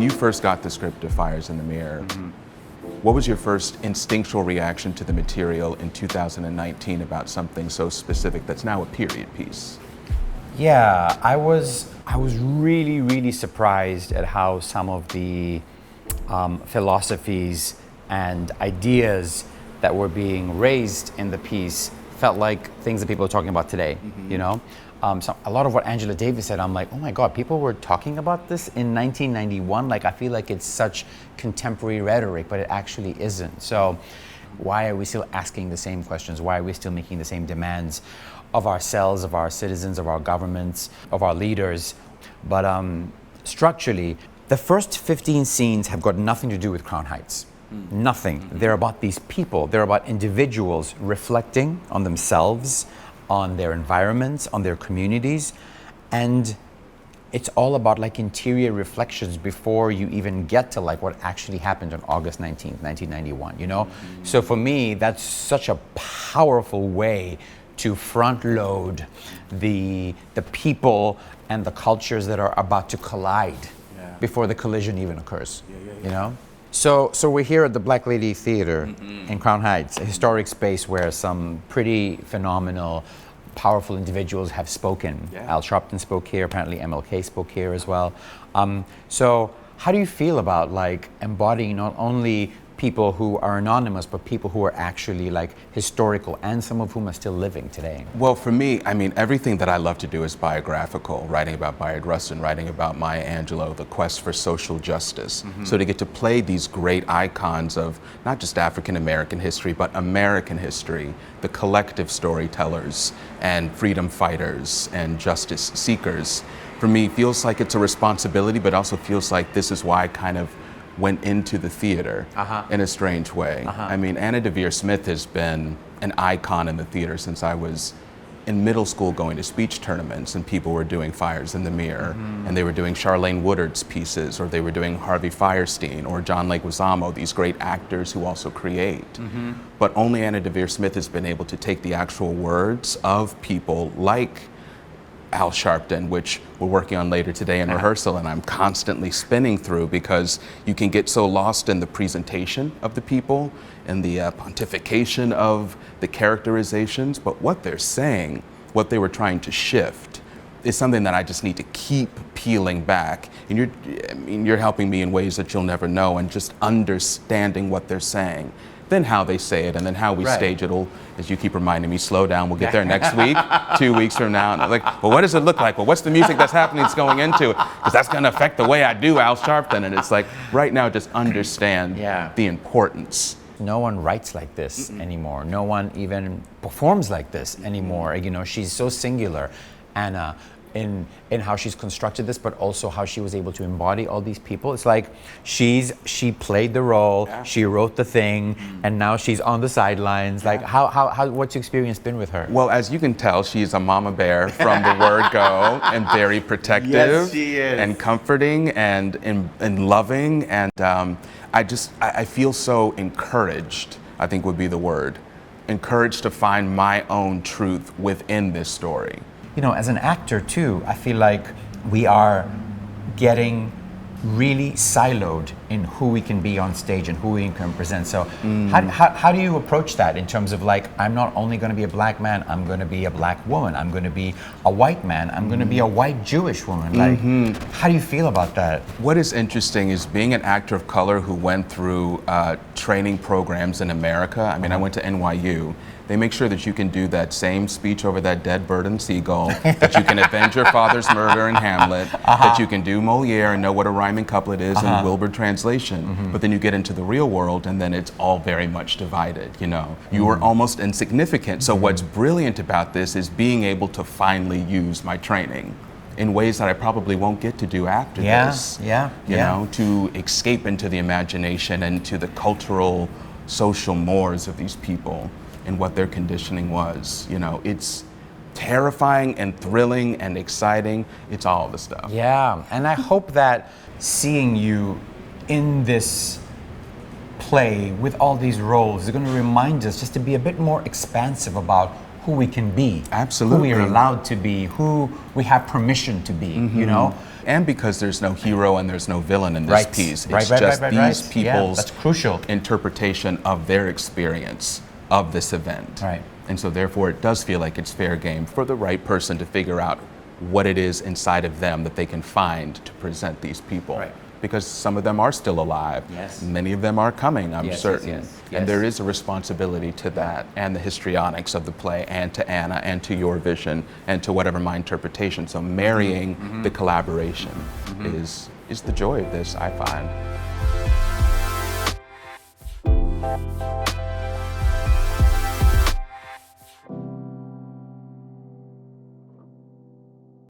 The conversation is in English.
When you first got the script of Fires in the Mirror, what was your first instinctual reaction to the material in 2019 about something so specific that's now a period piece? Yeah, I was really, really surprised at how some of the philosophies and ideas that were being raised in the piece felt like things that people are talking about today, you know? So a lot of what Angela Davis said, I'm like, oh my God, people were talking about this in 1991? Like, I feel like it's such contemporary rhetoric, but it actually isn't. So why are we still asking the same questions? Why are we still making the same demands of ourselves, of our citizens, of our governments, of our leaders? But structurally, the first 15 scenes have got nothing to do with Crown Heights. Nothing. They're about these people. They're about individuals reflecting on themselves, on their environments, on their communities. And it's all about like interior reflections before you even get to like what actually happened on August 19th, 1991, you know? So for me, that's such a powerful way to front load the people and the cultures that are about to collide before the collision even occurs, you know? So we're here at the Black Lady Theater in Crown Heights, a historic space where some pretty phenomenal, powerful individuals have spoken. Al Sharpton spoke here, apparently MLK spoke here as well. So how do you feel about like embodying not only people who are anonymous, but people who are actually like historical and some of whom are still living today? Well, for me, I mean, everything that I love to do is biographical, writing about Bayard Rustin, writing about Maya Angelou, the quest for social justice. So to get to play these great icons of not just African American history, but American history, the collective storytellers and freedom fighters and justice seekers, for me, feels like it's a responsibility, but also feels like this is why I kind of went into the theater in a strange way. I mean, Anna Deavere Smith has been an icon in the theater since I was in middle school going to speech tournaments and people were doing Fires in the Mirror and they were doing Charlene Woodard's pieces or they were doing Harvey Fierstein or John Leguizamo, these great actors who also create. But only Anna Deavere Smith has been able to take the actual words of people like Al Sharpton, which we're working on later today in rehearsal, and I'm constantly spinning through because you can get so lost in the presentation of the people and the pontification of the characterizations, but what they're saying, what they were trying to shift, is something that I just need to keep peeling back. And you're helping me in ways that you'll never know, and just understanding what they're saying. Then how they say it, and then how we stage it. It'll, as you keep reminding me, slow down. We'll get there next week, 2 weeks from now. And I'm like, well, what does it look like? Well, what's the music that's happening that's going into it? Because that's going to affect the way I do Al Sharpton. And it's like, right now, just understand the importance. No one writes like this anymore. No one even performs like this anymore. You know, she's so singular, Anna, in how she's constructed this, but also how she was able to embody all these people. It's like she played the role, she wrote the thing, and now she's on the sidelines. Like how what's your experience been with her? Well, as you can tell, she's a mama bear from the word go, and very protective, yes, she is. And comforting and loving, and I feel so encouraged, I think would be the word, encouraged to find my own truth within this story. You know, as an actor too, I feel like we are getting really siloed in who we can be on stage and who we can present. So how do you approach that in terms of like, I'm not only going to be a black man, I'm going to be a black woman, I'm going to be a white man, I'm going to be a white Jewish woman. Like, how do you feel about that? What is interesting is being an actor of color who went through training programs in America. I mean, I went to NYU. They make sure that you can do that same speech over that dead bird and seagull, that you can avenge your father's murder in Hamlet, that you can do Moliere and know what a rhyming couplet is in Wolpert translation. But then you get into the real world and then it's all very much divided, you know. You are almost insignificant. So what's brilliant about this is being able to finally use my training in ways that I probably won't get to do after this. You know, to escape into the imagination and to the cultural, social mores of these people and what their conditioning was. You know, it's terrifying and thrilling and exciting. It's all the stuff. Yeah, and I hope that seeing you in this play with all these roles is going to remind us just to be a bit more expansive about who we can be. Absolutely. Who we are allowed to be, who we have permission to be, you know? And because there's no hero and there's no villain in this Right. piece. Right, It's right, just right, right, these right. Yeah, people's that's crucial. interpretation of their experience of this event. Right. And so therefore it does feel like it's fair game for the right person to figure out what it is inside of them that they can find to present these people. Right. Because some of them are still alive. Yes. Many of them are coming, I'm Yes, yes, certain. yes, yes. And there is a responsibility to that and the histrionics of the play and to Anna and to your vision and to whatever my interpretation. So marrying the collaboration is the joy of this, I find.